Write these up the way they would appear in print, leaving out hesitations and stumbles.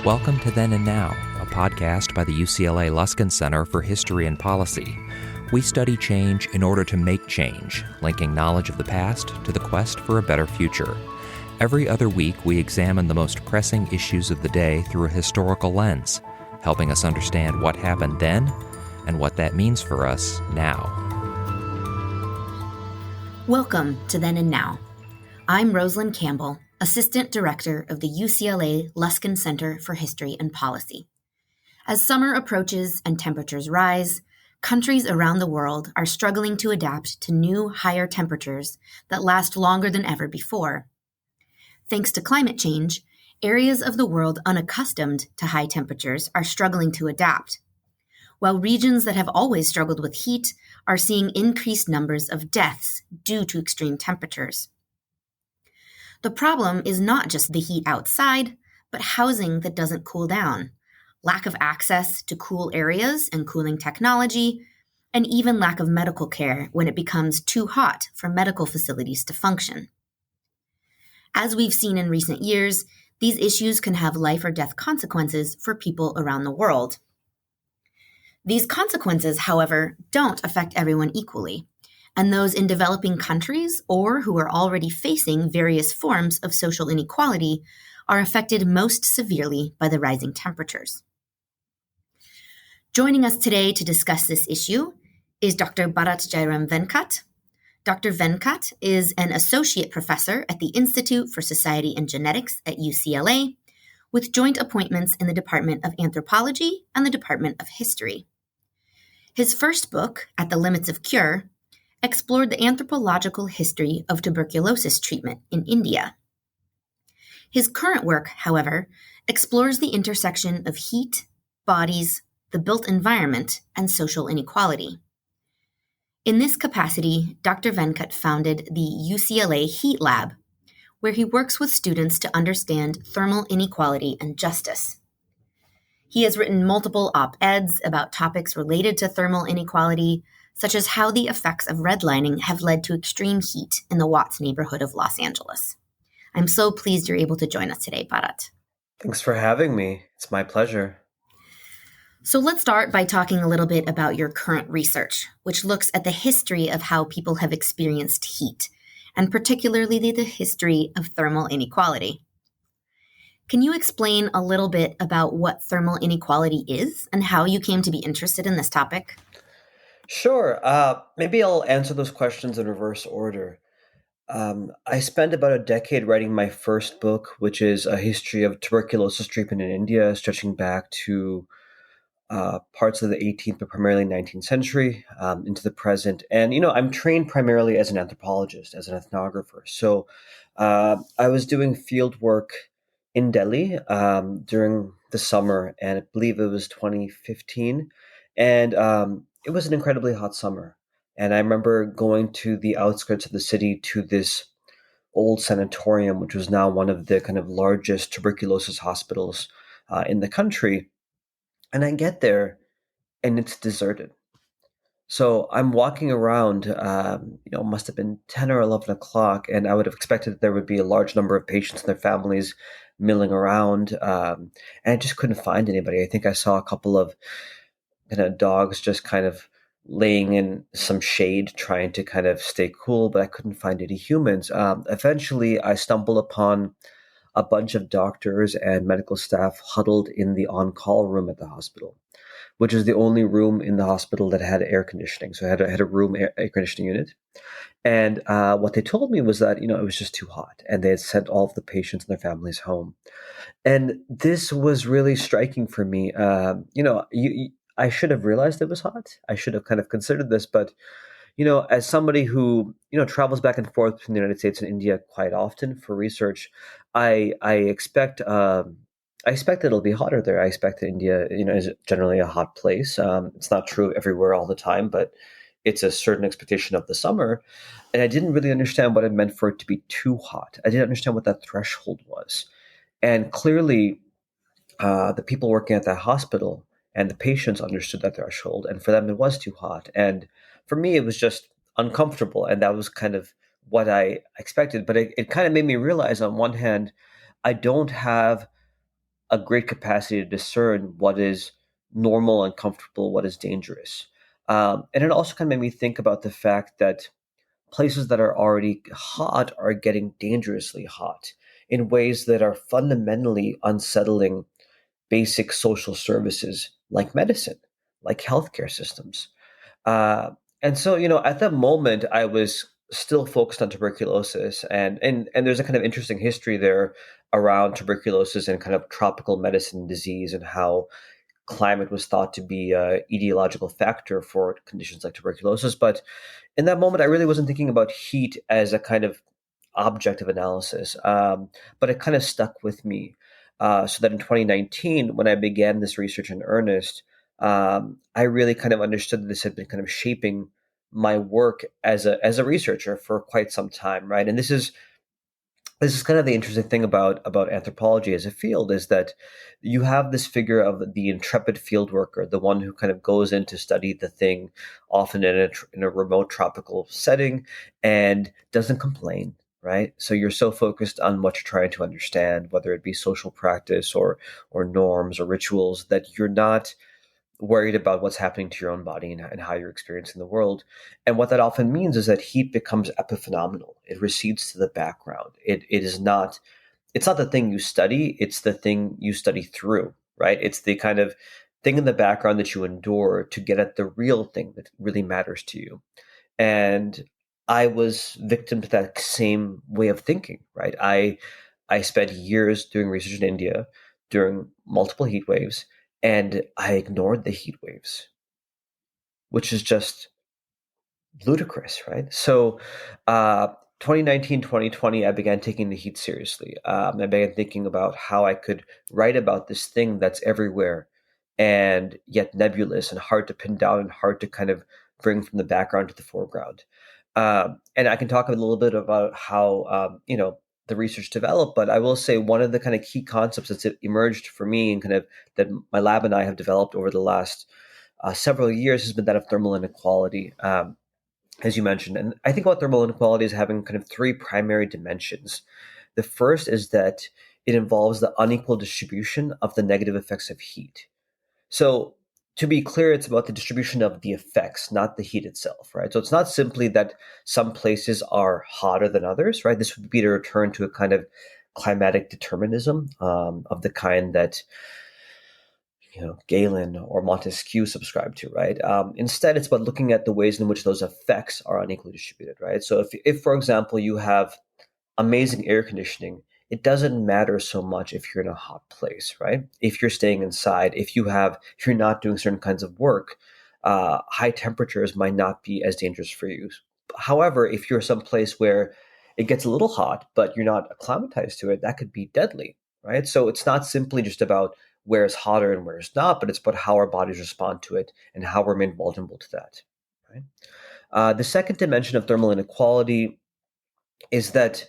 Welcome to Then and Now, a podcast by the UCLA Luskin Center for History and Policy. We study change in order to make change, linking knowledge of the past to the quest for a better future. Every other week, we examine the most pressing issues of the day through a historical lens, helping us understand what happened then and what that means for us now. Welcome to Then and Now. I'm Rosalind Campbell, Assistant Director of the UCLA Luskin Center for History and Policy. As summer approaches and temperatures rise, countries around the world are struggling to adapt to new, higher temperatures that last longer than ever before. Thanks to climate change, areas of the world unaccustomed to high temperatures are struggling to adapt, while regions that have always struggled with heat are seeing increased numbers of deaths due to extreme temperatures. The problem is not just the heat outside, but housing that doesn't cool down, lack of access to cool areas and cooling technology, and even lack of medical care when it becomes too hot for medical facilities to function. As we've seen in recent years, these issues can have life or death consequences for people around the world. These consequences, however, don't affect everyone equally, and those in developing countries or who are already facing various forms of social inequality are affected most severely by the rising temperatures. Joining us today to discuss this issue is Dr. Bharat Venkat. Dr. Venkat is an associate professor at the Institute for Society and Genetics at UCLA, with joint appointments in the Department of Anthropology and the Department of History. His first book, At the Limits of Cure, explored the anthropological history of tuberculosis treatment in India. His current work, however, explores the intersection of heat, bodies, the built environment, and social inequality. In this capacity, Dr. Venkat founded the UCLA Heat Lab, where he works with students to understand thermal inequality and justice. He has written multiple op-eds about topics related to thermal inequality, such as how the effects of redlining have led to extreme heat in the Watts neighborhood of Los Angeles. I'm so pleased you're able to join us today, Bharat. Thanks for having me. It's my pleasure. So let's start by talking a little bit about your current research, which looks at the history of how people have experienced heat, and particularly the history of thermal inequality. Can you explain a little bit about what thermal inequality is and how you came to be interested in this topic? Sure. Maybe I'll answer those questions in reverse order. I spent about a decade writing my first book, which is a history of tuberculosis treatment in India, stretching back to parts of the 18th, but primarily 19th century into the present. And, I'm trained primarily as an anthropologist, as an ethnographer. So I was doing field work in Delhi during the summer, and I believe it was 2015. And it was an incredibly hot summer. And I remember going to the outskirts of the city to this old sanatorium, which was now one of the kind of largest tuberculosis hospitals in the country. And I get there and it's deserted. So I'm walking around, must have been 10 or 11 o'clock, and I would have expected that there would be a large number of patients and their families milling around. And I just couldn't find anybody. I think I saw a couple of kind of dogs just kind of laying in some shade, trying to kind of stay cool, but I couldn't find any humans. Eventually, I stumbled upon a bunch of doctors and medical staff huddled in the on-call room at the hospital, which is the only room in the hospital that had air conditioning. So I had a room air conditioning unit. And what they told me was that, it was just too hot, and they had sent all of the patients and their families home. And this was really striking for me. I should have realized it was hot. I should have kind of considered this, but as somebody who travels back and forth between the United States and India quite often for research, I expect that it'll be hotter there. I expect that India is generally a hot place. It's not true everywhere all the time, but it's a certain expectation of the summer. And I didn't really understand what it meant for it to be too hot. I didn't understand what that threshold was, and clearly, the people working at that hospital and the patients understood that threshold, and for them it was too hot. And for me, it was just uncomfortable, and that was kind of what I expected. But it kind of made me realize, on one hand, I don't have a great capacity to discern what is normal and comfortable, what is dangerous. And it also kind of made me think about the fact that places that are already hot are getting dangerously hot in ways that are fundamentally unsettling basic social services like medicine, like healthcare systems. Uh, and so, at that moment, I was still focused on tuberculosis, and there's a kind of interesting history there around tuberculosis and kind of tropical medicine disease and how climate was thought to be a ideological factor for conditions like tuberculosis. But in that moment, I really wasn't thinking about heat as a kind of objective analysis, but it kind of stuck with me. So that in 2019, when I began this research in earnest, I really kind of understood that this had been kind of shaping my work as a researcher for quite some time, right? And this is kind of the interesting thing about anthropology as a field is that you have this figure of the intrepid field worker, the one who kind of goes in to study the thing, often in a remote tropical setting, and doesn't complain. Right, so you're so focused on what you're trying to understand, whether it be social practice or norms or rituals, that you're not worried about what's happening to your own body and how you're experiencing the world. And what that often means is that heat becomes epiphenomenal. It recedes to the background. It's not the thing you study, it's the thing you study through, right? It's the kind of thing in the background that you endure to get at the real thing that really matters to you. And I was victim to that same way of thinking, right? I spent years doing research in India during multiple heat waves, and I ignored the heat waves, which is just ludicrous, right? So, 2019, 2020, I began taking the heat seriously. I began thinking about how I could write about this thing that's everywhere and yet nebulous and hard to pin down and hard to kind of bring from the background to the foreground. And I can talk a little bit about how, the research developed, but I will say one of the kind of key concepts that's emerged for me and kind of that my lab and I have developed over the last several years has been that of thermal inequality. As you mentioned. And I think about thermal inequality as having kind of three primary dimensions. The first is that it involves the unequal distribution of the negative effects of heat. So, to be clear, it's about the distribution of the effects, not the heat itself, right? So, it's not simply that some places are hotter than others, right? This would be to return to a kind of climatic determinism of the kind that Galen or Montesquieu subscribe to, right? Instead, it's about looking at the ways in which those effects are unequally distributed, right? So if, for example, you have amazing air conditioning, it doesn't matter so much if you're in a hot place, right? If you're staying inside, if you're not doing certain kinds of work, high temperatures might not be as dangerous for you. However, if you're someplace where it gets a little hot, but you're not acclimatized to it, that could be deadly, right? So it's not simply just about where it's hotter and where it's not, but it's about how our bodies respond to it and how we're made vulnerable to that, right? The second dimension of thermal inequality is that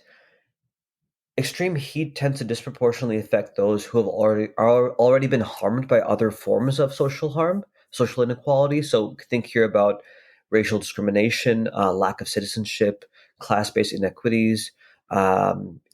extreme heat tends to disproportionately affect those who have already been harmed by other forms of social harm, social inequality. So think here about racial discrimination, lack of citizenship, class-based inequities, ableism,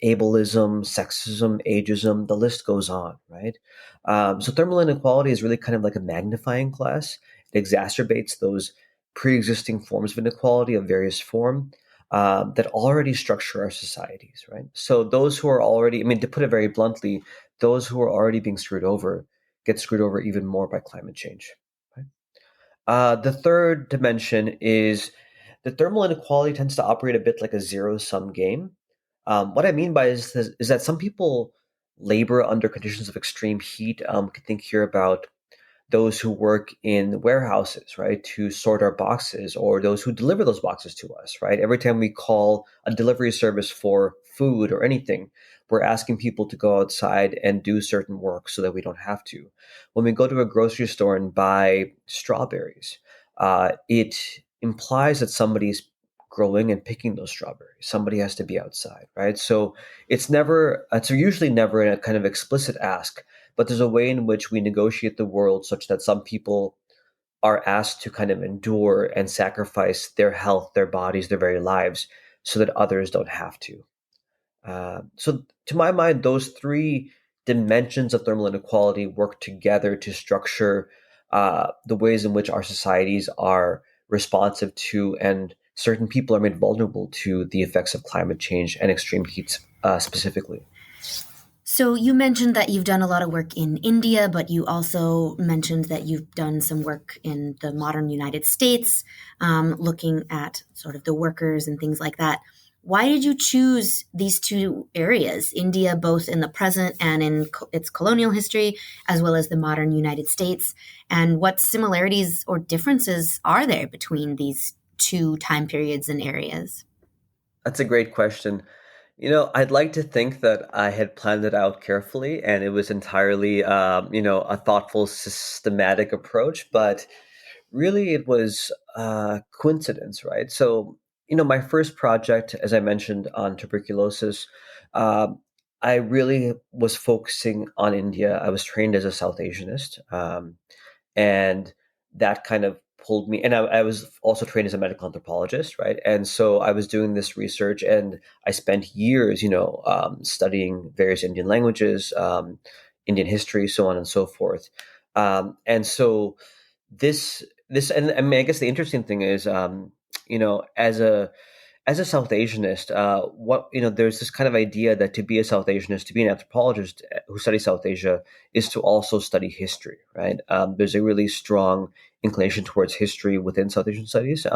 sexism, ageism. The list goes on, right? So thermal inequality is really kind of like a magnifying glass. It exacerbates those pre-existing forms of inequality of various form that already structure our societies, right? So those who are already, I mean, to put it very bluntly, those who are already being screwed over get screwed over even more by climate change. Right? The third dimension is the thermal inequality tends to operate a bit like a zero-sum game. What I mean by is that some people labor under conditions of extreme heat. Can think here about those who work in warehouses, right, to sort our boxes, or those who deliver those boxes to us, right? Every time we call a delivery service for food or anything, we're asking people to go outside and do certain work so that we don't have to. When we go to a grocery store and buy strawberries, it implies that somebody's growing and picking those strawberries. Somebody has to be outside, right? So it's usually never a kind of explicit ask, but there's a way in which we negotiate the world such that some people are asked to kind of endure and sacrifice their health, their bodies, their very lives, so that others don't have to. So, to my mind, those three dimensions of thermal inequality work together to structure the ways in which our societies are responsive to and certain people are made vulnerable to the effects of climate change and extreme heat specifically. So you mentioned that you've done a lot of work in India, but you also mentioned that you've done some work in the modern United States, looking at sort of the workers and things like that. Why did you choose these two areas, India, both in the present and in its colonial history, as well as the modern United States? And what similarities or differences are there between these two time periods and areas? That's a great question. I'd like to think that I had planned it out carefully and it was entirely, a thoughtful, systematic approach, but really it was coincidence, right? So, my first project, as I mentioned, on tuberculosis, um, I really was focusing on India. I was trained as a South Asianist. And that kind of pulled me, and I was also trained as a medical anthropologist, right? And so I was doing this research and I spent years studying various Indian languages, Indian history, so on and so forth. And so this and I mean, I guess the interesting thing is, you know as a as a South Asianist, there's this kind of idea that to be a South Asianist, to be an anthropologist who studies South Asia, is to also study history, right? There's a really strong inclination towards history within South Asian studies,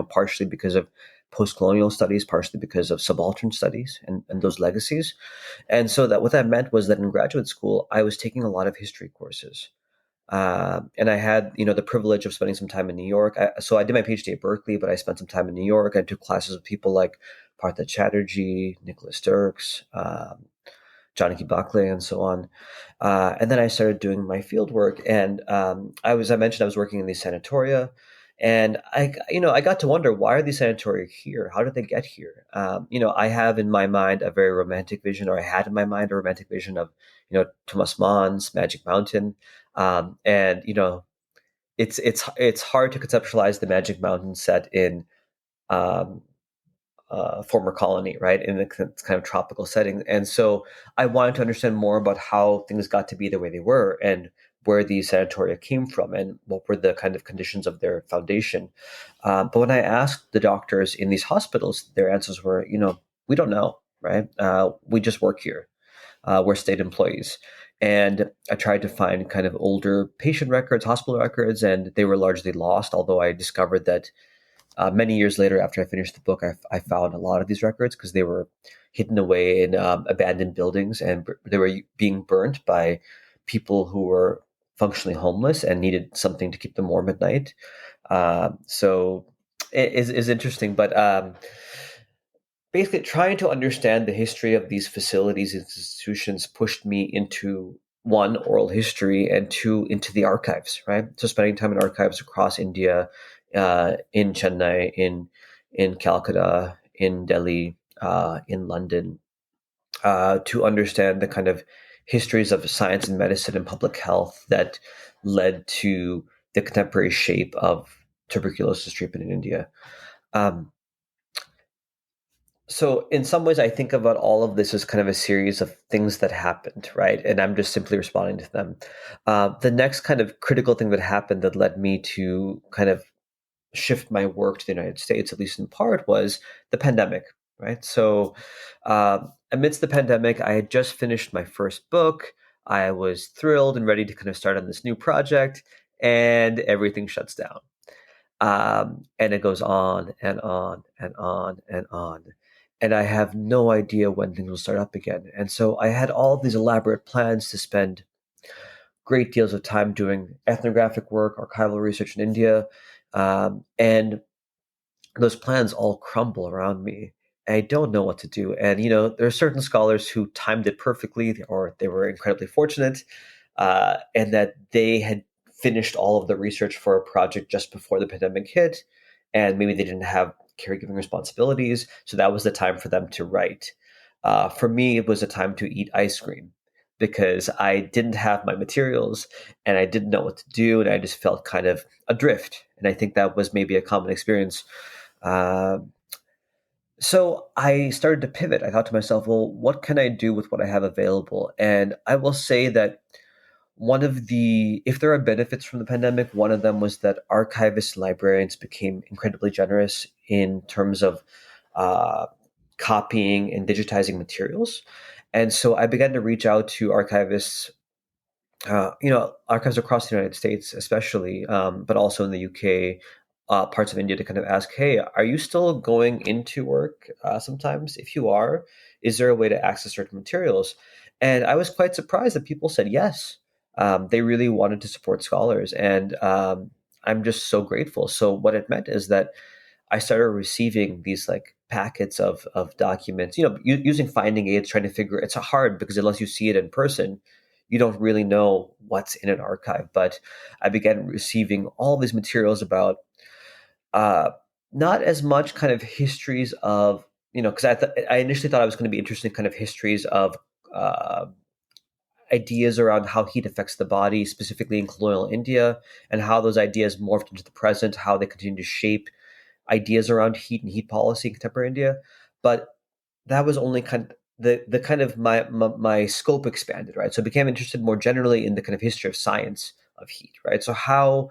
partially because of post-colonial studies, partially because of subaltern studies and those legacies. And so that what that meant was that in graduate school, I was taking a lot of history courses. And I had, the privilege of spending some time in New York. So I did my PhD at Berkeley, but I spent some time in New York. I took classes with people like Partha Chatterjee, Nicholas Dirks, Janaki Bakle, and so on. And then I started doing my field work. And I mentioned, I was working in these sanatoria. And I got to wonder, why are these sanatoria here? How did they get here? I have in my mind a very romantic vision, or I had in my mind a romantic vision of, Thomas Mann's Magic Mountain. And it's hard to conceptualize the Magic Mountain set in um, former colony, right, in a kind of tropical setting. And so I wanted to understand more about how things got to be the way they were, and where these sanatoria came from, and what were the kind of conditions of their foundation. But when I asked the doctors in these hospitals, their answers were, we don't know, right? We just work here. We're state employees. And I tried to find kind of older patient records, hospital records, and they were largely lost. Although I discovered that many years later, after I finished the book, I found a lot of these records because they were hidden away in abandoned buildings, and they were being burnt by people who were functionally homeless and needed something to keep them warm at night. So it is interesting, but basically trying to understand the history of these facilities, institutions, pushed me into, one, oral history, and two, into the archives, right? So spending time in archives across India, in Chennai, in Calcutta, in Delhi, in London, to understand the kind of histories of science and medicine and public health that led to the contemporary shape of tuberculosis treatment in India. Um, so in some ways, I think about all of this as kind of a series of things that happened, right? And I'm just simply responding to them. The next kind of critical thing that happened that led me to kind of shift my work to the United States, at least in part, was the pandemic, right? So amidst the pandemic, I had just finished my first book. I was thrilled and ready to kind of start on this new project, and everything shuts down. And it goes on and on and on and on. And I have no idea when things will start up again. And so I had all of these elaborate plans to spend great deals of time doing ethnographic work, archival research in India. And those plans all crumble around me. I don't know what to do. And, there are certain scholars who timed it perfectly, or they were incredibly fortunate, and that they had finished all of the research for a project just before the pandemic hit. And maybe they didn't have caregiving responsibilities. So that was the time for them to write. For me, it was a time to eat ice cream because I didn't have my materials and I didn't know what to do. And I just felt kind of adrift. And I think that was maybe a common experience. Uh, So I started to pivot. I thought to myself, well, what can I do with what I have available? And I will say that if there are benefits from the pandemic, one of them was that archivists and librarians became incredibly generous in terms of uh, copying and digitizing materials. And so I began to reach out to archivists, archives across the United States, especially, but also in the UK, parts of India, to kind of ask, hey, are you still going into work sometimes? If you are, is there a way to access certain materials? And I was quite surprised that people said yes. They really wanted to support scholars, and I'm just so grateful. So what it meant is that I started receiving these like packets of documents, using finding aids, trying to figure. It's hard because unless you see it in person, you don't really know what's in an archive. But I began receiving all these materials about uh, not as much kind of histories of, because I initially thought I was going to be interested in kind of histories of uh, ideas around how heat affects the body, specifically in colonial India, and how those ideas morphed into the present, how they continue to shape ideas around heat and heat policy in contemporary India. But that was only kind of the kind of my scope expanded, right? So I became interested more generally in the kind of history of science of heat, right? So how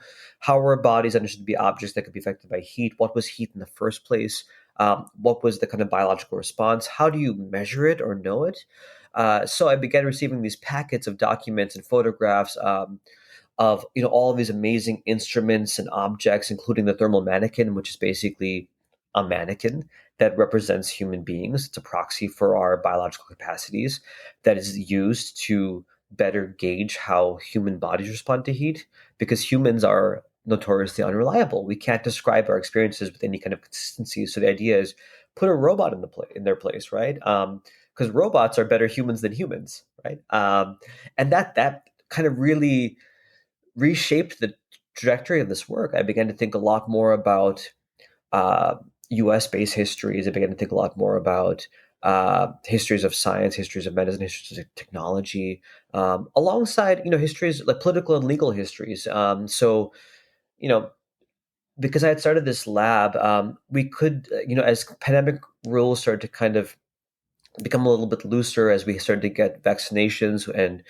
were bodies understood to be objects that could be affected by heat? What was heat in the first place? What was the kind of biological response? How do you measure it or know it? So I began receiving these packets of documents and photographs, of all of these amazing instruments and objects, including the thermal mannequin, which is basically a mannequin that represents human beings. It's a proxy for our biological capacities that is used to better gauge how human bodies respond to heat, because humans are notoriously unreliable. We can't describe our experiences with any kind of consistency. So the idea is put a robot in their place, right? Because robots are better humans than humans, right? And that kind of really reshaped the trajectory of this work. I began to think a lot more about uh, US based histories. I began to think a lot more about histories of science, histories of medicine, histories of technology, alongside, histories like political and legal histories. So, you know, because I had started this lab, we could, as pandemic rules started to kind of become a little bit looser as we started to get vaccinations, and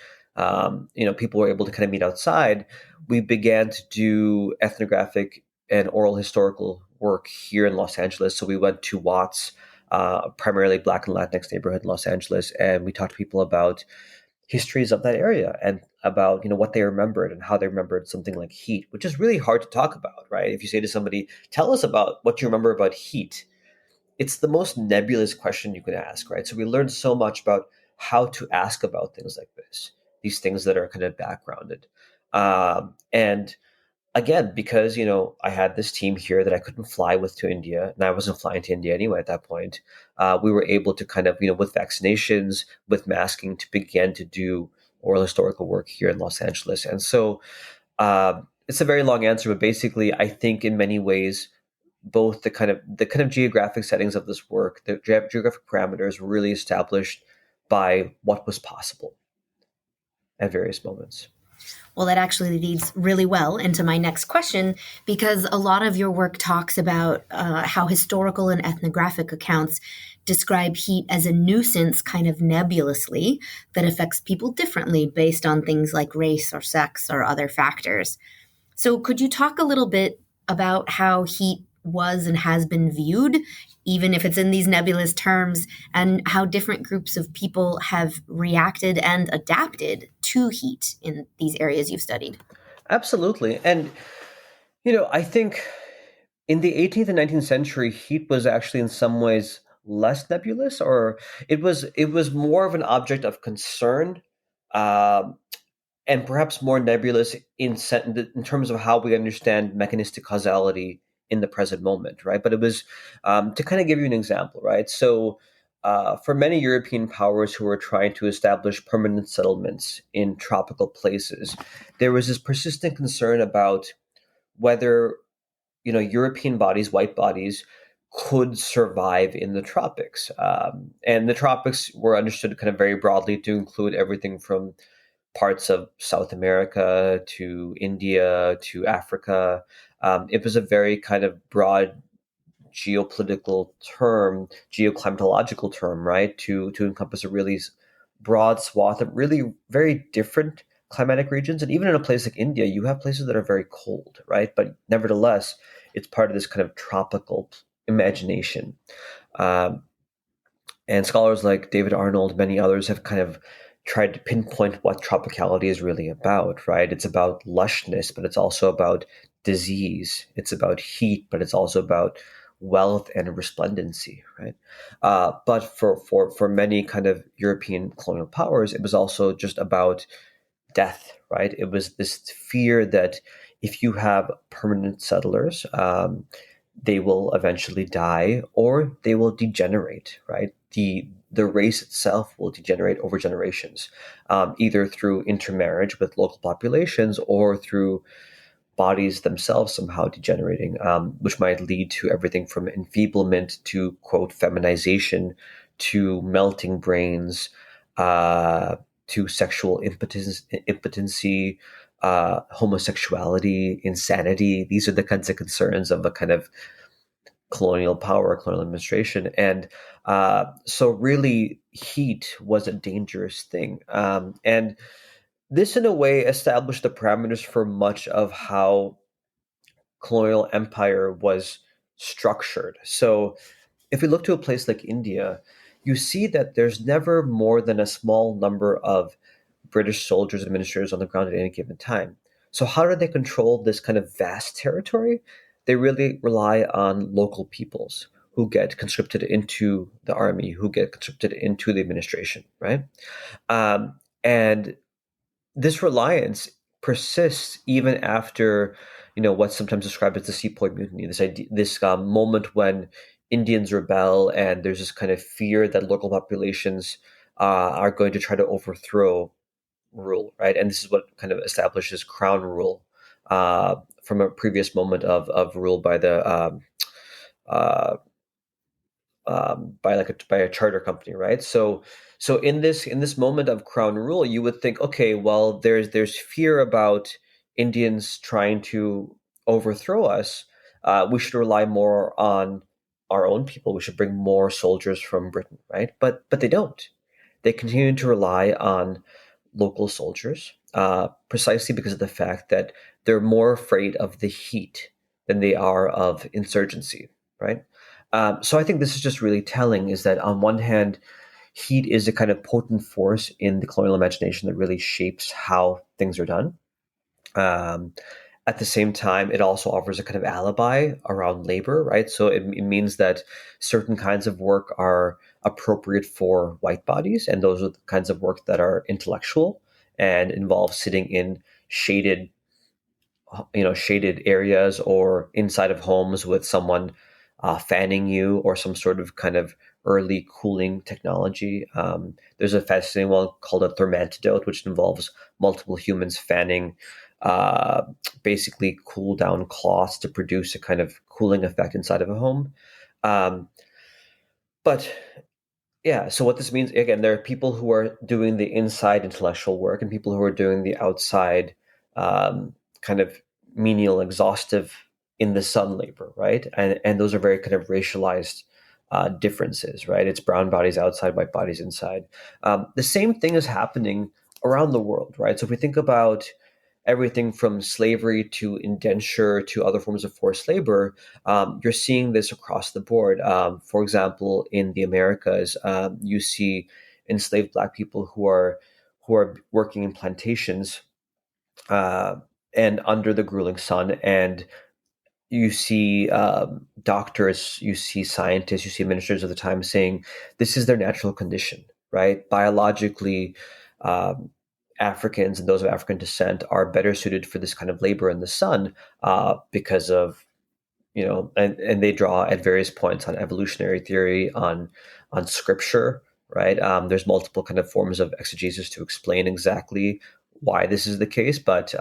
people were able to kind of meet outside, we began to do ethnographic and oral historical work here in Los Angeles. So we went to Watts, primarily Black and Latinx neighborhood in Los Angeles, and we talked to people about histories of that area and about what they remembered and how they remembered something like heat, which is really hard to talk about, right? If you say to somebody, tell us about what you remember about heat, it's the most nebulous question you can ask, right? So we learned so much about how to ask about things like this, these things that are kind of backgrounded. And again, because, I had this team here that I couldn't fly with to India, and I wasn't flying to India anyway at that point, we were able to kind of, with vaccinations, with masking, to begin to do oral historical work here in Los Angeles. And so it's a very long answer, but basically, I think in many ways, both the kind of geographic settings of this work, the geographic parameters were really established by what was possible at various moments. Well, that actually leads really well into my next question, because a lot of your work talks about how historical and ethnographic accounts describe heat as a nuisance kind of nebulously that affects people differently based on things like race or sex or other factors. So, could you talk a little bit about how heat was and has been viewed, even if it's in these nebulous terms, and how different groups of people have reacted and adapted to heat in these areas you've studied? Absolutely. And, I think in the 18th and 19th century, heat was actually in some ways less nebulous, or it was more of an object of concern, um, and perhaps more nebulous in terms of how we understand mechanistic causality in the present moment, right? But it was, to kind of give you an example, right? So, for many European powers who were trying to establish permanent settlements in tropical places, there was this persistent concern about whether European bodies, white bodies, could survive in the tropics. And the tropics were understood kind of very broadly to include everything from parts of South America to India to Africa. It was a very kind of broad geopolitical term, geoclimatological term, right, to encompass a really broad swath of really very different climatic regions. And even in a place like India, you have places that are very cold, right? But nevertheless, it's part of this kind of tropical imagination. Um, and scholars like David Arnold, many others have kind of tried to pinpoint what tropicality is really about, right? It's about lushness, but it's also about disease. It's about heat, but it's also about wealth and resplendency, right? But for many kind of European colonial powers, it was also just about death, right? It was this fear that if you have permanent settlers, they will eventually die or they will degenerate, right? The race itself will degenerate over generations, either through intermarriage with local populations or through bodies themselves somehow degenerating, which might lead to everything from enfeeblement to, quote, feminization, to melting brains, to sexual impotency, homosexuality, insanity. These are the kinds of concerns of a kind of colonial power, colonial administration. And so really heat was a dangerous thing. And this, in a way, established the parameters for much of how colonial empire was structured. So if we look to a place like India, you see that there's never more than a small number of British soldiers and administrators on the ground at any given time. So how do they control this kind of vast territory? They really rely on local peoples who get conscripted into the army, who get conscripted into the administration, right? And this reliance persists even after, what's sometimes described as the Sepoy Mutiny. This idea, this moment when Indians rebel, and there's this kind of fear that local populations are going to try to overthrow rule, right? And this is what kind of establishes crown rule from a previous moment of rule by the uh, by a charter company, right? So in this moment of crown rule, you would think, okay, well, there's fear about Indians trying to overthrow us. We should rely more on our own people. We should bring more soldiers from Britain, right? But they don't. They continue to rely on local soldiers, precisely because of the fact that they're more afraid of the heat than they are of insurgency, right? So I think this is just really telling, is that on one hand, heat is a kind of potent force in the colonial imagination that really shapes how things are done. Um, at the same time, it also offers a kind of alibi around labor, right? So it means that certain kinds of work are appropriate for white bodies, and those are the kinds of work that are intellectual and involve sitting in shaded areas or inside of homes with someone fanning you, or some sort of kind of early cooling technology. There's a fascinating one called a thermantidote, which involves multiple humans fanning basically cool down cloths to produce a kind of cooling effect inside of a home. Um, but yeah, so what this means, again, there are people who are doing the inside intellectual work and people who are doing the outside kind of menial, exhaustive, in the sun labor, right? And those are very kind of racialized differences, right? It's brown bodies outside, white bodies inside. The same thing is happening around the world, right? So if we think about everything from slavery to indenture to other forms of forced labor, you're seeing this across the board. For example, in the Americas, you see enslaved Black people who are working in plantations uh, and under the grueling sun, and you see doctors, you see scientists, you see ministers of the time saying this is their natural condition, right? Biologically, um, Africans and those of African descent are better suited for this kind of labor in the sun because of, and they draw at various points on evolutionary theory, on scripture, right? There's multiple kind of forms of exegesis to explain exactly why this is the case, but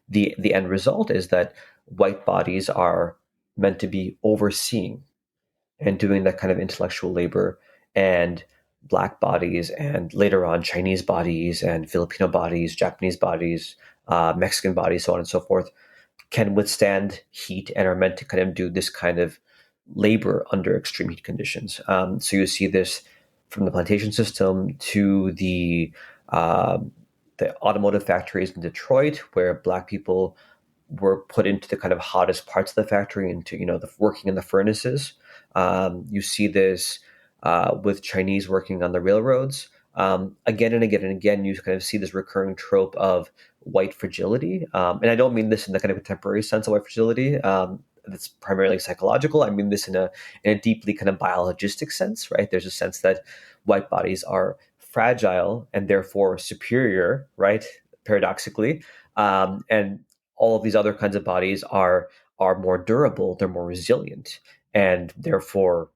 the end result is that white bodies are meant to be overseeing and doing that kind of intellectual labor, and Black bodies, and later on Chinese bodies and Filipino bodies, Japanese bodies, Mexican bodies, so on and so forth, can withstand heat and are meant to kind of do this kind of labor under extreme heat conditions. So you see this from the plantation system to the automotive factories in Detroit, where Black people were put into the kind of hottest parts of the factory, into the working in the furnaces. You see this with Chinese working on the railroads. Again and again and again, you kind of see this recurring trope of white fragility. And I don't mean this in the kind of contemporary sense of white fragility. That's primarily psychological. I mean this in a deeply kind of biologistic sense, right? There's a sense that white bodies are fragile and therefore superior, right? Paradoxically, and all of these other kinds of bodies are more durable, they're more resilient, and therefore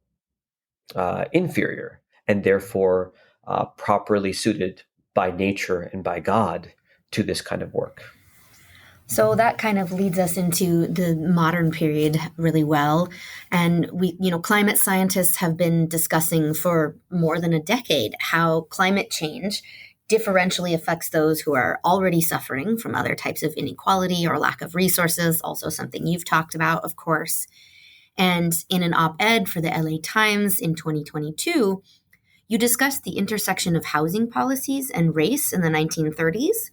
inferior, and therefore properly suited by nature and by God to this kind of work. So that kind of leads us into the modern period really well. And climate scientists have been discussing for more than a decade how climate change differentially affects those who are already suffering from other types of inequality or lack of resources, also something you've talked about, of course. And in an op-ed for the LA Times in 2022, you discussed the intersection of housing policies and race in the 1930s,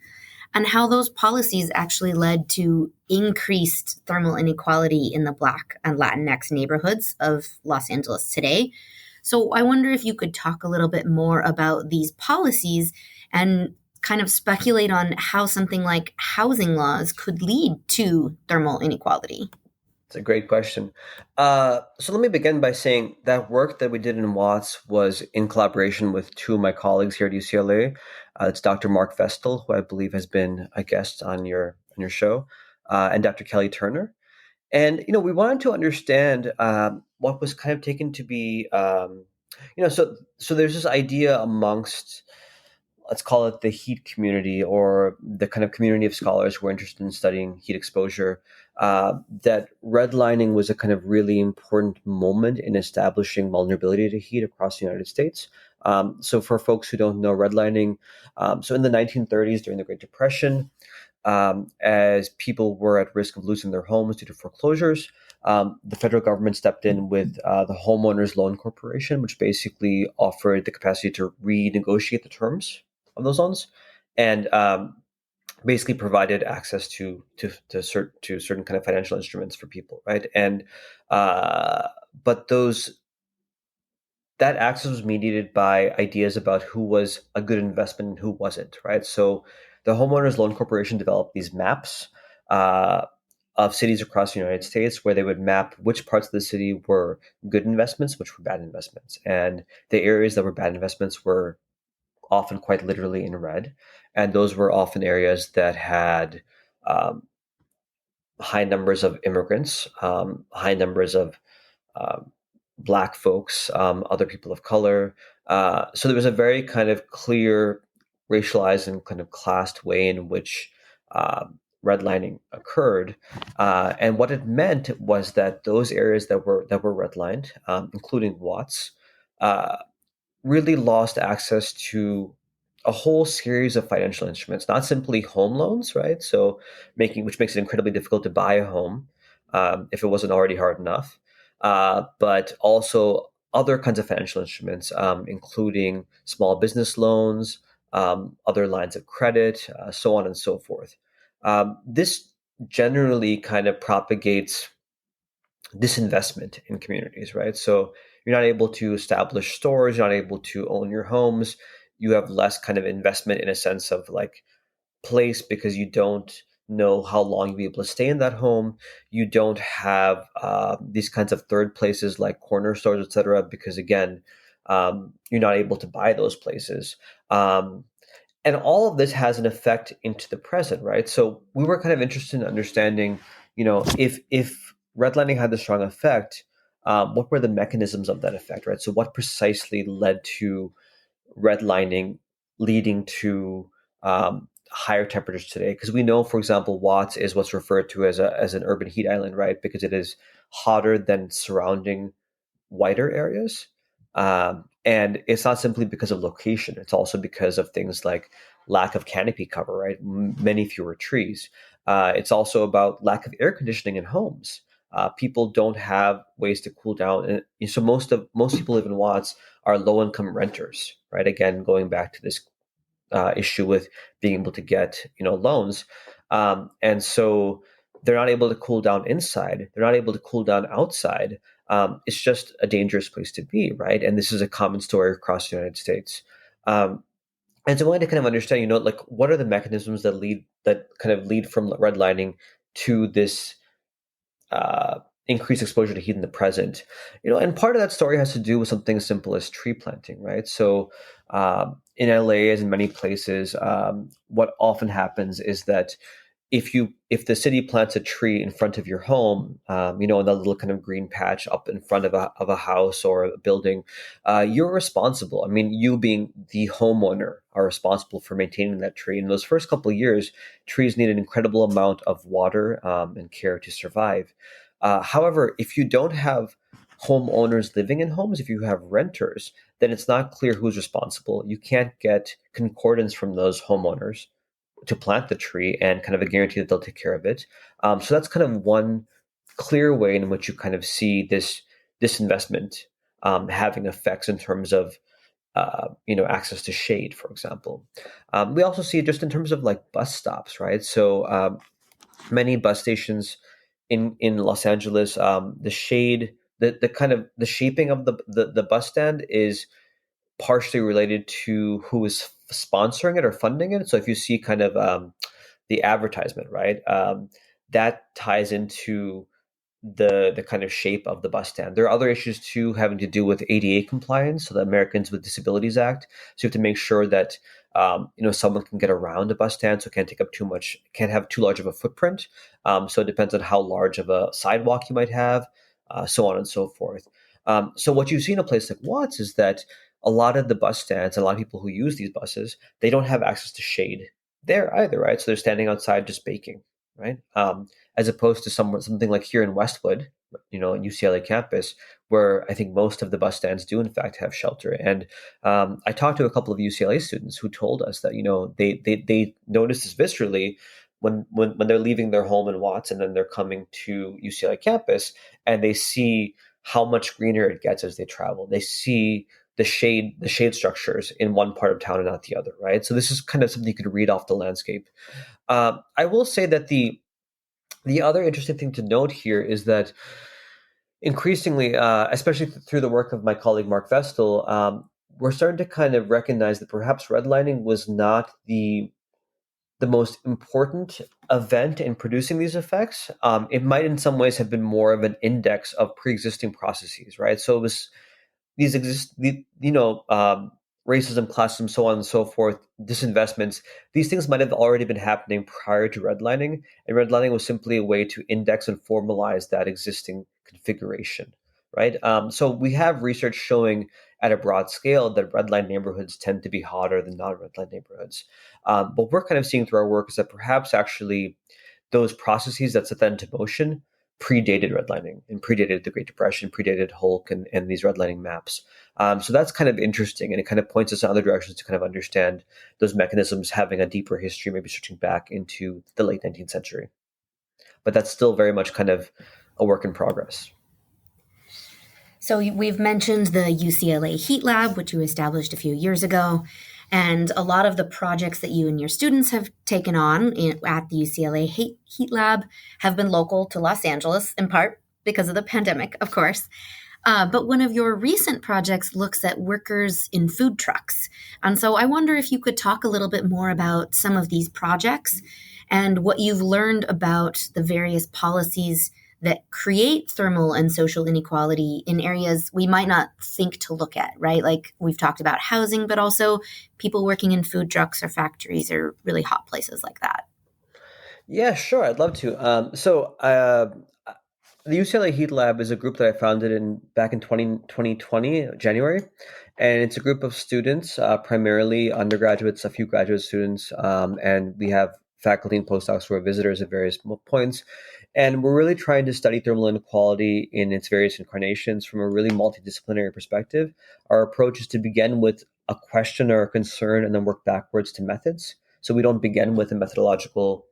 and how those policies actually led to increased thermal inequality in the Black and Latinx neighborhoods of Los Angeles today. So I wonder if you could talk a little bit more about these policies and kind of speculate on how something like housing laws could lead to thermal inequality. It's a great question. So let me begin by saying that work that we did in Watts was in collaboration with two of my colleagues here at UCLA. It's Dr. Mark Vestal, who I believe has been a guest on your show, and Dr. Kelly Turner. And we wanted to understand what was kind of taken to be, so there's this idea amongst, let's call it the heat community, or the kind of community of scholars who are interested in studying heat exposure, that redlining was a kind of really important moment in establishing vulnerability to heat across the United States. So for folks who don't know redlining, so in the 1930s, during the Great Depression, as people were at risk of losing their homes due to foreclosures, the federal government stepped in with the Homeowners Loan Corporation, which basically offered the capacity to renegotiate the terms of those loans, and basically provided access to certain kind of financial instruments for people, right? And but that access was mediated by ideas about who was a good investment and who wasn't, right? So the Homeowners Loan Corporation developed these maps of cities across the United States, where they would map which parts of the city were good investments, which were bad investments. And the areas that were bad investments were often quite literally in red. And those were often areas that had high numbers of immigrants, high numbers of Black folks, other people of color. So there was a very kind of clear racialized and kind of classed way in which redlining occurred. And what it meant was that those areas that were redlined, including Watts, really lost access to a whole series of financial instruments, not simply home loans, right? So which makes it incredibly difficult to buy a home if it wasn't already hard enough, but also other kinds of financial instruments, including small business loans, other lines of credit, so on and so forth. This generally kind of propagates disinvestment in communities, right? So you're not able to establish stores, you're not able to own your homes, you have less kind of investment in a sense of like place, because you don't know how long you'll be able to stay in that home. You don't have these kinds of third places like corner stores, etc., because again, you're not able to buy those places. And all of this has an effect into the present, right? So we were kind of interested in understanding, if redlining had the strong effect, what were the mechanisms of that effect, right? So what precisely led to redlining leading to higher temperatures today? Because we know, for example, Watts is what's referred to as an urban heat island, right? Because it is hotter than surrounding whiter areas. And it's not simply because of location. It's also because of things like lack of canopy cover, right? Many fewer trees. It's also about lack of air conditioning in homes. People don't have ways to cool down, and so most people live in Watts are low income renters, right? Again, going back to this issue with being able to get loans, and so they're not able to cool down inside. They're not able to cool down outside. It's just a dangerous place to be, right? And this is a common story across the United States. Um, and so I wanted to kind of understand, like what are the mechanisms that kind of lead from redlining to this increased exposure to heat in the present. And part of that story has to do with something as simple as tree planting, right? So in LA, as in many places, what often happens is that if the city plants a tree in front of your home, in that little kind of green patch up in front of a house or a building, you're responsible. I mean, you being the homeowner are responsible for maintaining that tree. In those first couple of years, trees need an incredible amount of water and care to survive. However, if you don't have homeowners living in homes, if you have renters, then it's not clear who's responsible. You can't get concordance from those homeowners to plant the tree and kind of a guarantee that they'll take care of it. So that's kind of one clear way in which you kind of see this investment having effects in terms of access to shade, for example. We also see it just in terms of like bus stops, right? So many bus stations in Los Angeles, the shade, the kind of the shaping of the bus stand is partially related to who is sponsoring it or funding it. So if you see kind of the advertisement, right, that ties into the kind of shape of the bus stand. There are other issues too having to do with ADA compliance, so the Americans with Disabilities Act. So you have to make sure that someone can get around a bus stand, so it can't take up too much, can't have too large of a footprint. So it depends on how large of a sidewalk you might have, so on and so forth. So what you see in a place like Watts is that a lot of the bus stands, a lot of people who use these buses, they don't have access to shade there either, right? So they're standing outside just baking, right? As opposed to something like here in Westwood, UCLA campus, where I think most of the bus stands do in fact have shelter. And I talked to a couple of UCLA students who told us that they noticed this viscerally when they're leaving their home in Watts and then they're coming to UCLA campus and they see how much greener it gets as they travel. They see the shade structures in one part of town and not the other, right? So this is kind of something you could read off the landscape. I will say that the other interesting thing to note here is that increasingly, especially through the work of my colleague Mark Vestal, we're starting to kind of recognize that perhaps redlining was not the most important event in producing these effects. It might in some ways have been more of an index of pre-existing processes, right? So it was racism, classism, so on and so forth, disinvestments, these things might have already been happening prior to redlining, and redlining was simply a way to index and formalize that existing configuration, right? So we have research showing at a broad scale that redline neighborhoods tend to be hotter than non-redline neighborhoods. But we're kind of seeing through our work is that perhaps actually those processes that set that into motion predated redlining and predated the Great Depression, predated Hulk and these redlining maps. So that's kind of interesting, and it kind of points us in other directions to kind of understand those mechanisms having a deeper history, maybe stretching back into the late 19th century. But that's still very much kind of a work in progress. So we've mentioned the UCLA Heat Lab, which you established a few years ago. And a lot of the projects that you and your students have taken on at the UCLA Heat Lab have been local to Los Angeles, in part because of the pandemic, of course. But one of your recent projects looks at workers in food trucks. And so I wonder if you could talk a little bit more about some of these projects and what you've learned about the various policies that create thermal and social inequality in areas we might not think to look at, right? Like we've talked about housing, but also people working in food trucks or factories or really hot places like that. Yeah, sure. I'd love to. The UCLA Heat Lab is a group that I founded back in 2020, January. And it's a group of students, primarily undergraduates, a few graduate students, and we have faculty and postdocs who are visitors at various points. And we're really trying to study thermal inequality in its various incarnations from a really multidisciplinary perspective. Our approach is to begin with a question or a concern and then work backwards to methods. So we don't begin with a methodological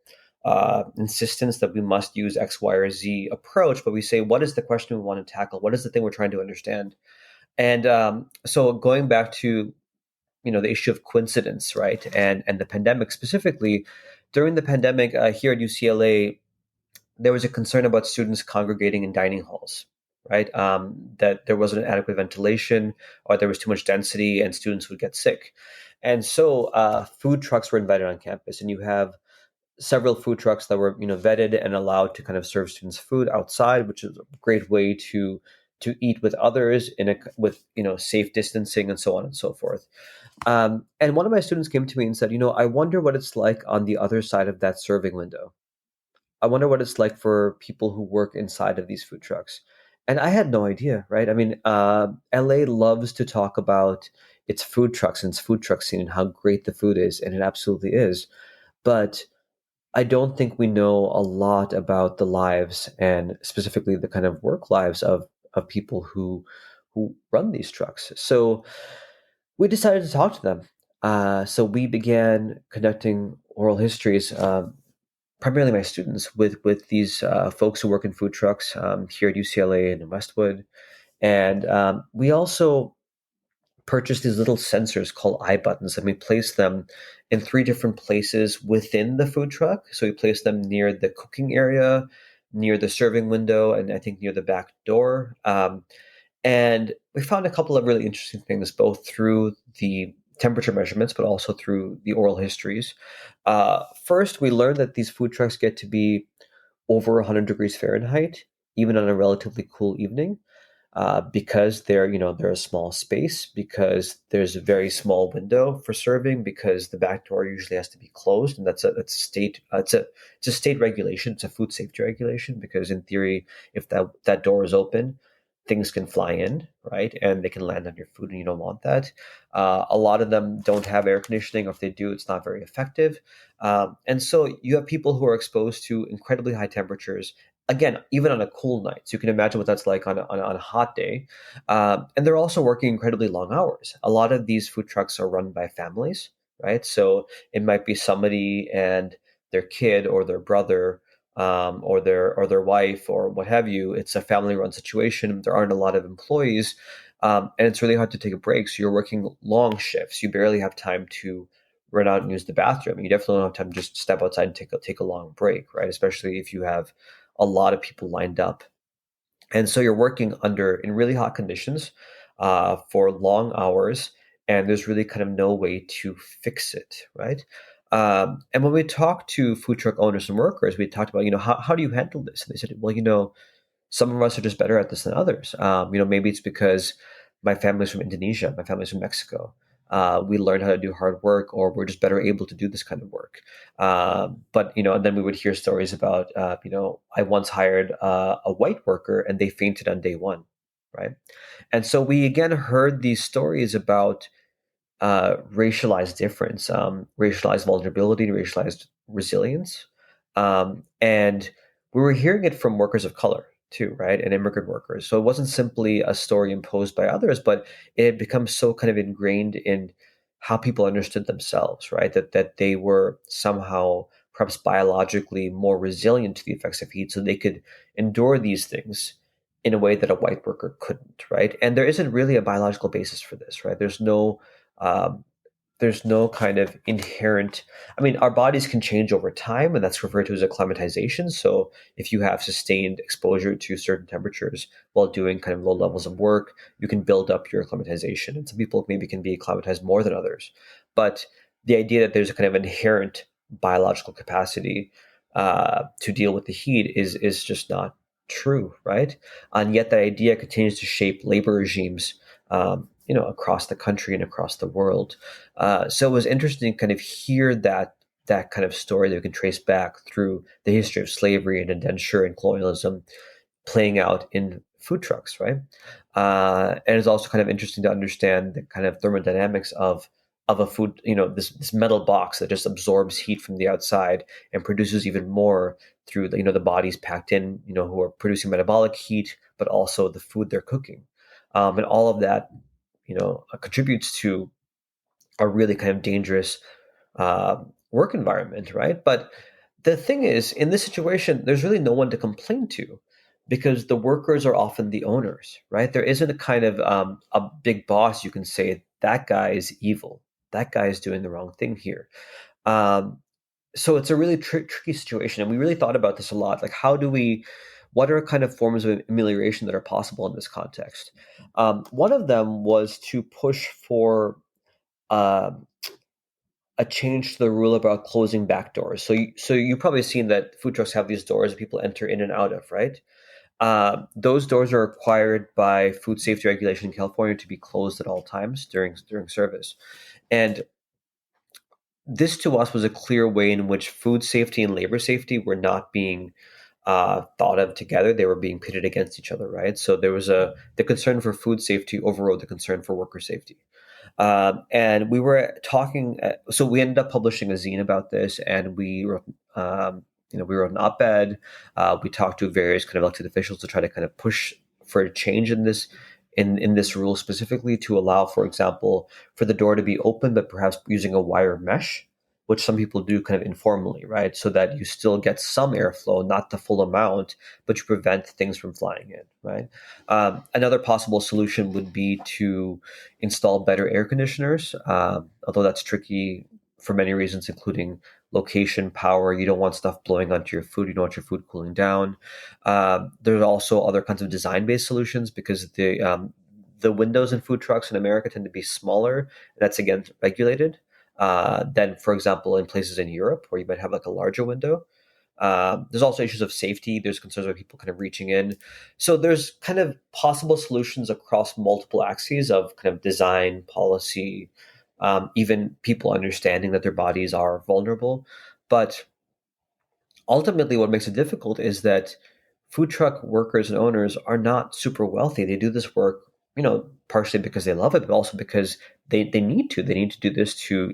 insistence that we must use X, Y, or Z approach, but we say, what is the question we want to tackle? What is the thing we're trying to understand? And so going back to the issue of coincidence, right, and the pandemic specifically, during the pandemic here at UCLA, there was a concern about students congregating in dining halls, right? That there wasn't adequate ventilation, or there was too much density, and students would get sick. And so food trucks were invited on campus, and you have several food trucks that were vetted and allowed to kind of serve students food outside, which is a great way to eat with others with safe distancing and so on and so forth. And one of my students came to me and said, I wonder what it's like on the other side of that serving window. I wonder what it's like for people who work inside of these food trucks. And I had no idea, right? I mean, LA loves to talk about its food trucks and its food truck scene and how great the food is, and it absolutely is. But I don't think we know a lot about the lives, and specifically the kind of work lives of people who run these trucks. So we decided to talk to them. So we began conducting oral histories, primarily my students, with these folks who work in food trucks here at UCLA and in Westwood. And we also purchased these little sensors called eye buttons, and we placed them in three different places within the food truck. So we placed them near the cooking area, near the serving window, and I think near the back door. And we found a couple of really interesting things, both through the temperature measurements, but also through the oral histories. First, we learned that these food trucks get to be over 100 degrees Fahrenheit, even on a relatively cool evening, because they're a small space, because there's a very small window for serving, because the back door usually has to be closed, and that's a state it's a state regulation. It's a food safety regulation, because in theory, if that door is open, things can fly in, right? And they can land on your food, and you don't want that. A lot of them don't have air conditioning, or if they do, it's not very effective. And so you have people who are exposed to incredibly high temperatures, again, even on a cool night. So you can imagine what that's like on a hot day. And they're also working incredibly long hours. A lot of these food trucks are run by families, right? So it might be somebody and their kid or their brother, or their wife or what have you. It's a family run situation. There aren't a lot of employees, and it's really hard to take a break. So you're working long shifts. You barely have time to run out and use the bathroom. You definitely don't have time to just step outside and take a long break, right? Especially if you have a lot of people lined up. And so you're working in really hot conditions for long hours, and there's really kind of no way to fix it, right? And when we talked to food truck owners and workers, we talked about, how do you handle this? And they said, well, some of us are just better at this than others. Maybe it's because my family's from Indonesia, my family's from Mexico. We learned how to do hard work, or we're just better able to do this kind of work. But and then we would hear stories about, I once hired a white worker and they fainted on day one, right? And so we again heard these stories about racialized difference, racialized vulnerability, racialized resilience. And we were hearing it from workers of color too, right? And immigrant workers. So it wasn't simply a story imposed by others, but it had become so kind of ingrained in how people understood themselves, right? That they were somehow perhaps biologically more resilient to the effects of heat, so they could endure these things in a way that a white worker couldn't, right? And there isn't really a biological basis for this, right? Um, there's no kind of inherent, I mean, our bodies can change over time, and that's referred to as acclimatization. So if you have sustained exposure to certain temperatures while doing kind of low levels of work, you can build up your acclimatization. And some people maybe can be acclimatized more than others. But the idea that there's a kind of inherent biological capacity to deal with the heat is just not true, right? And yet that idea continues to shape labor regimes, across the country and across the world. So it was interesting to kind of hear that kind of story that we can trace back through the history of slavery and indenture and colonialism playing out in food trucks, right? And it's also kind of interesting to understand the kind of thermodynamics of a food, this metal box that just absorbs heat from the outside and produces even more through the bodies packed in, who are producing metabolic heat, but also the food they're cooking. And all of that, contributes to a really kind of dangerous work environment, right? But The thing is, in this situation, there's really no one to complain to because the workers are often the owners, right? There isn't a kind of a big boss you can say, that guy is evil. That guy is doing the wrong thing here. Um, so it's a really tricky situation. And we really thought about this a lot. Like, what are kind of forms of amelioration that are possible in this context? One of them was to push for uh, a change to the rule about closing back doors. So you've probably seen that food trucks have these doors that people enter in and out of, right? Those doors are required by food safety regulation in California to be closed at all times during service. And this to us was a clear way in which food safety and labor safety were not being thought of together. They were being pitted against each other, right? So there was the concern for food safety overrode the concern for worker safety. And we were talking, so we ended up publishing a zine about this, and we wrote an op-ed. We talked to various kind of elected officials to try to kind of push for a change in this rule specifically to allow, for example, for the door to be open, but perhaps using a wire mesh, which some people do kind of informally, right? So that you still get some airflow, not the full amount, but you prevent things from flying in, right? Another possible solution would be to install better air conditioners, although that's tricky for many reasons, including location, power. You don't want stuff blowing onto your food. You don't want your food cooling down. There's also other kinds of design-based solutions because the windows in food trucks in America tend to be smaller. That's again regulated than, for example, in places in Europe where you might have like a larger window. There's also issues of safety. There's concerns about people kind of reaching in. So there's kind of possible solutions across multiple axes of kind of design, policy, even people understanding that their bodies are vulnerable. But ultimately, what makes it difficult is that food truck workers and owners are not super wealthy. They do this work, partially because they love it, but also because they need to. They need to do this to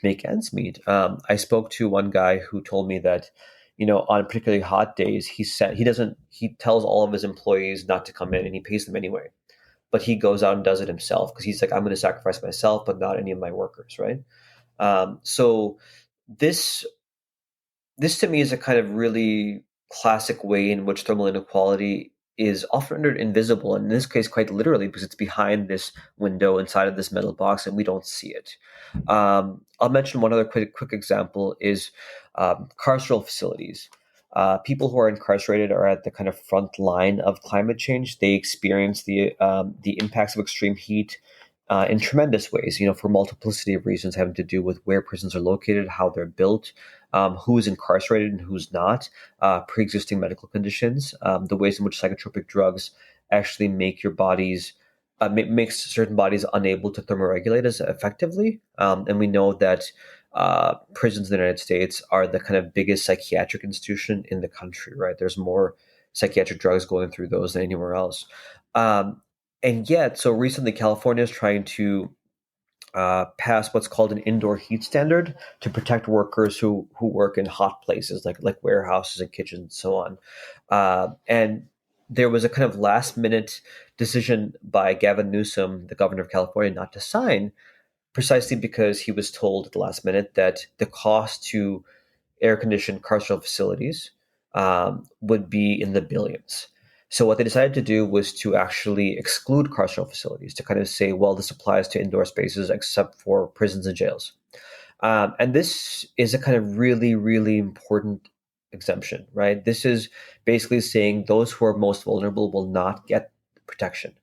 make ends meet. I spoke to one guy who told me that, on particularly hot days, he tells all of his employees not to come in, and he pays them anyway. But he goes out and does it himself because he's like, I'm going to sacrifice myself, but not any of my workers, right? So this this to me is a kind of really classic way in which thermal inequality is often rendered invisible, and in this case, quite literally, because it's behind this window inside of this metal box, and we don't see it. I'll mention one other quick example is carceral facilities. People who are incarcerated are at the kind of front line of climate change. They experience the impacts of extreme heat in tremendous ways, for multiplicity of reasons having to do with where prisons are located, how they're built, who's incarcerated and who's not, pre-existing medical conditions, the ways in which psychotropic drugs actually make your bodies, makes certain bodies unable to thermoregulate as effectively. And we know that prisons in the United States are the kind of biggest psychiatric institution in the country, right? There's more psychiatric drugs going through those than anywhere else. And yet, so recently, California is trying to pass what's called an indoor heat standard to protect workers who work in hot places like warehouses and kitchens and so on. And there was a kind of last minute decision by Gavin Newsom, the governor of California, not to sign, precisely because he was told at the last minute that the cost to air conditioned carceral facilities would be in the billions. So what they decided to do was to actually exclude carceral facilities, to kind of say, well, this applies to indoor spaces except for prisons and jails. And this is a kind of really, really important exemption, right? This is basically saying those who are most vulnerable will not get protection.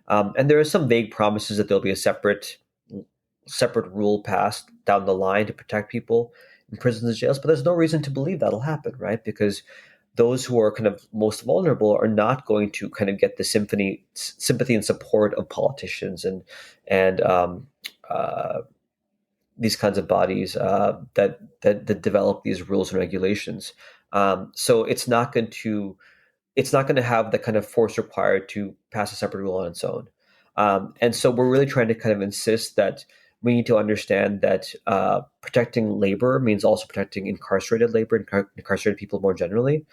And there are some vague promises that there'll be a separate rule passed down the line to protect people in prisons and jails, but there's no reason to believe that'll happen, right? Because those who are kind of most vulnerable are not going to kind of get the sympathy and support of politicians and these kinds of bodies that develop these rules and regulations. So it's not going to have the kind of force required to pass a separate rule on its own. And so we're really trying to kind of insist that we need to understand that protecting labor means also protecting incarcerated labor and incarcerated people more generally.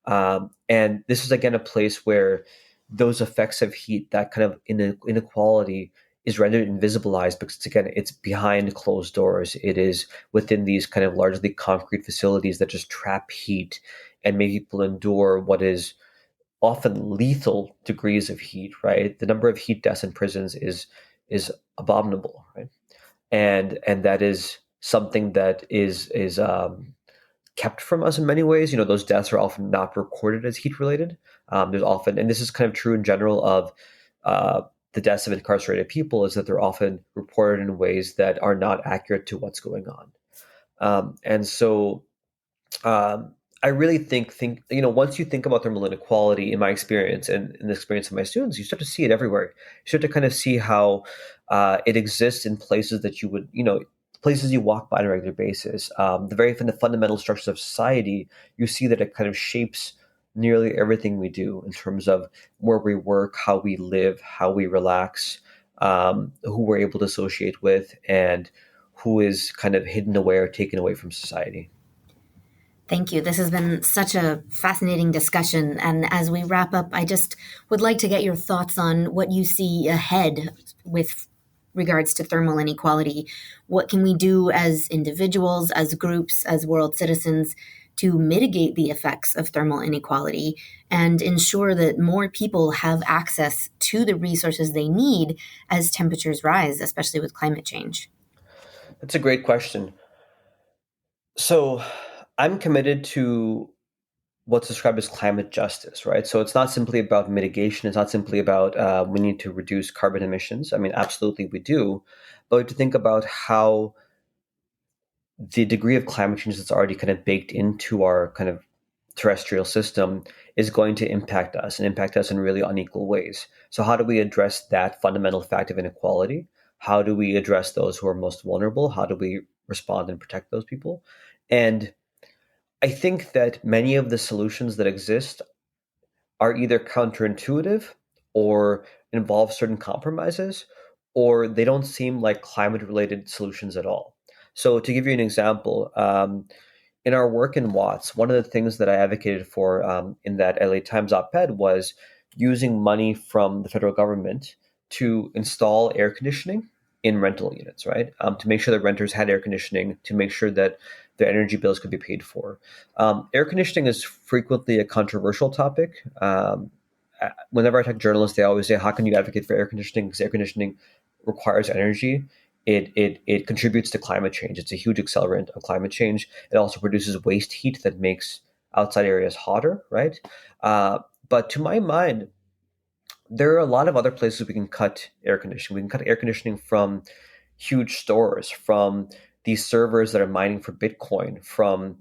And this is, again, a place where those effects of heat, that kind of inequality, is rendered invisibilized because, again, it's behind closed doors. It is within these kind of largely concrete facilities that just trap heat and make people endure what is often lethal degrees of heat, right? The number of heat deaths in prisons is abominable, right? And that is something that is kept from us in many ways. Those deaths are often not recorded as heat related. There's often, and this is kind of true in general of uh, the deaths of incarcerated people, is that they're often reported in ways that are not accurate to what's going on. And so um, I really think once you think about thermal inequality, in my experience and in the experience of my students, you start to see it everywhere. You start to kind of see how it exists in places that you would places you walk by on a regular basis. The fundamental structures of society, you see that it kind of shapes nearly everything we do in terms of where we work, how we live, how we relax, who we're able to associate with, and who is kind of hidden away or taken away from society. Thank you. This has been such a fascinating discussion. And as we wrap up, I just would like to get your thoughts on what you see ahead with regards to thermal inequality. What can we do as individuals, as groups, as world citizens to mitigate the effects of thermal inequality and ensure that more people have access to the resources they need as temperatures rise, especially with climate change? That's a great question. So I'm committed to what's described as climate justice, right? So it's not simply about mitigation. It's not simply about we need to reduce carbon emissions. I mean, absolutely we do, but we have to think about how the degree of climate change that's already kind of baked into our kind of terrestrial system is going to impact us and impact us in really unequal ways. So how do we address that fundamental fact of inequality? How do we address those who are most vulnerable? How do we respond and protect those people? And I think that many of the solutions that exist are either counterintuitive or involve certain compromises, or they don't seem like climate related solutions at all. So, to give you an example, in our work in Watts, one of the things that I advocated for in that LA Times op ed was using money from the federal government to install air conditioning in rental units, right? To make sure that renters had air conditioning, to make sure that their energy bills could be paid for. Air conditioning is frequently a controversial topic. Whenever I talk to journalists, they always say, "How can you advocate for air conditioning? Because air conditioning requires energy. It contributes to climate change. It's a huge accelerant of climate change. It also produces waste heat that makes outside areas hotter, right? But to my mind, there are a lot of other places we can cut air conditioning. We can cut air conditioning from huge stores, from these servers that are mining for Bitcoin, from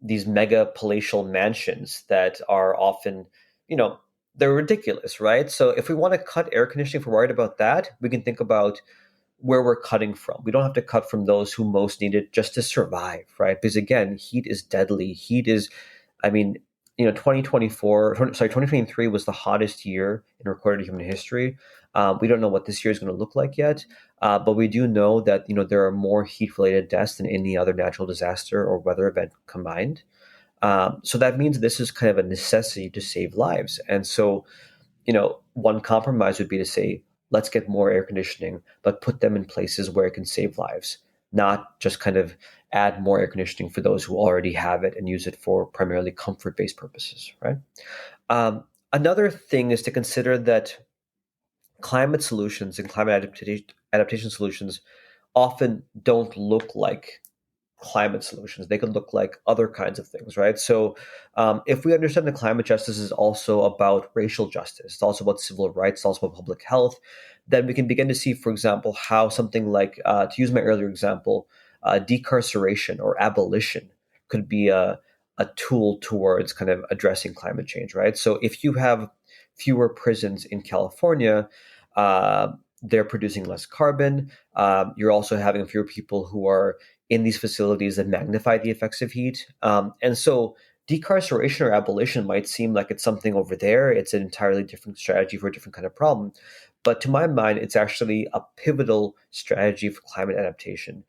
these mega palatial mansions that are often, you know, they're ridiculous, right? So if we want to cut air conditioning, if we're worried about that, we can think about where we're cutting from. We don't have to cut from those who most need it just to survive, right? Because again, heat is deadly. Heat is, I mean, 2023 was the hottest year in recorded human history. We don't know what this year is going to look like yet, but we do know that there are more heat-related deaths than any other natural disaster or weather event combined. So that means this is kind of a necessity to save lives. And so, one compromise would be to say, let's get more air conditioning, but put them in places where it can save lives, not just kind of add more air conditioning for those who already have it and use it for primarily comfort-based purposes, right? Another thing is to consider that climate solutions and climate adaptation solutions often don't look like climate solutions. They could look like other kinds of things, right? So, if we understand that climate justice is also about racial justice, it's also about civil rights, it's also about public health, then we can begin to see, for example, how something like, to use my earlier example, decarceration or abolition could be a tool towards kind of addressing climate change, right? So, if you have fewer prisons in California, they're producing less carbon. You're also having fewer people who are in these facilities that magnify the effects of heat. And so decarceration or abolition might seem like it's something over there. It's an entirely different strategy for a different kind of problem. But to my mind, it's actually a pivotal strategy for climate adaptation.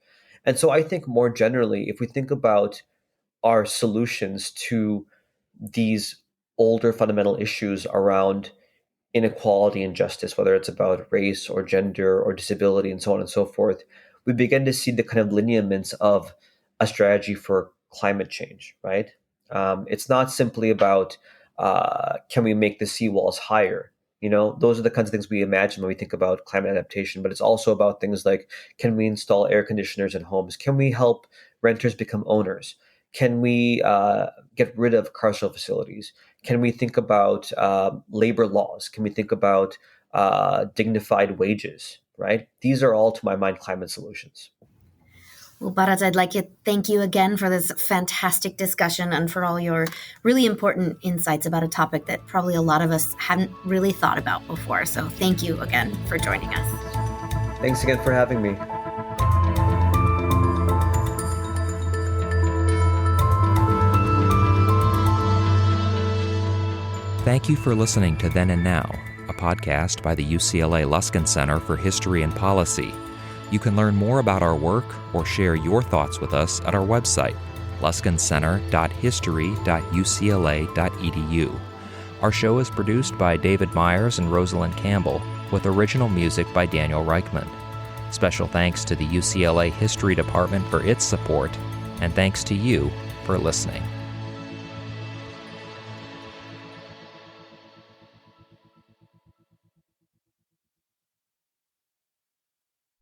And so I think more generally, if we think about our solutions to these older fundamental issues around inequality and justice, whether it's about race or gender or disability and so on and so forth, we begin to see the kind of lineaments of a strategy for climate change, right? It's not simply about can we make the seawalls higher? Those are the kinds of things we imagine when we think about climate adaptation, but it's also about things like, can we install air conditioners in homes? Can we help renters become owners? Can we get rid of carceral facilities? Can we think about labor laws? Can we think about dignified wages, right? These are all, to my mind, climate solutions. Well, Bharat, I'd like to thank you again for this fantastic discussion and for all your really important insights about a topic that probably a lot of us hadn't really thought about before. So thank you again for joining us. Thanks again for having me. Thank you for listening to Then and Now, a podcast by the UCLA Luskin Center for History and Policy. You can learn more about our work or share your thoughts with us at our website, luskincenter.history.ucla.edu. Our show is produced by David Myers and Rosalind Campbell, with original music by Daniel Reichman. Special thanks to the UCLA History Department for its support, and thanks to you for listening.